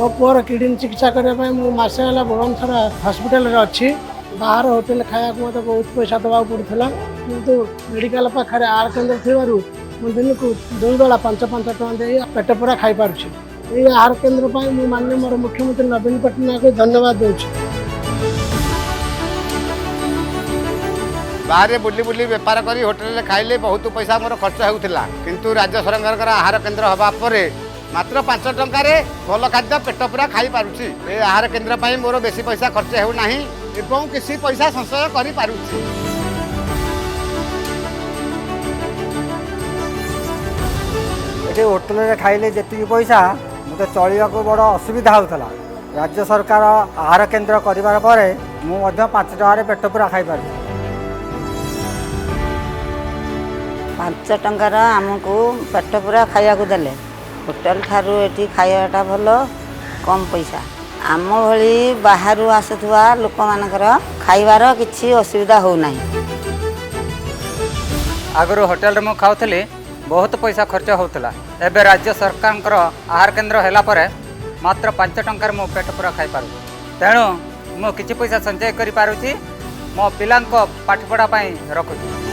मो poor kidney चिकित्सा करने मसे है भुवनेश्वर हस्पिटाल अच्छी बाहर होटेल खाया मत बहुत पैसा दवा पड़ूला किंतु मेडिकल पाखे आर केन्द्र थी दिन को 2 बेला 5-5 टଙ୍କା दे पेट पूरा खाई पार्छ ये आहार केन्द्र माननीय मोर मुख्यमंत्री नवीन पट्टनायक को धन्यवाद दूँ। बाहर बुली बुली बेपार कर होटेल खाइले बहुत पैसा मोर खर्च होता किंतु राज्य सरकार आहार केन्द्र हवा पर मात्र 5 टଙ୍କା भल खाद्य पेट पूरा खाई पारुछि। ए आहार केन्द्र पर मोर बेसी पैसा खर्च होना एवं किसी पैसा संचय कर पारुछि। ये होटेल खाइले जी पैसा मत चलने को बड़ असुविधा होता राज्य सरकार आहार केन्द्र कर 5 टଙ୍କା पेट पूरा खाई पार 5 टଙ୍କାର आमको पेट पूरा खाया देले होटेल ठारू एटी खायाटा भल कम पैसा आम भली बाहर आसुवा लोक मानकर खाइबार किसी असुविधा होना। आगु होटेल में खाऊली बहुत पैसा खर्च होता एवं राज्य सरकार आहार केन्द्र है मात्र 5 टଙ୍କାର मो पेट पूरा खाई पार तेणु मु किसी पैसा संचय कर पारुछि मो पिला पाठपढ़ा रखुछि।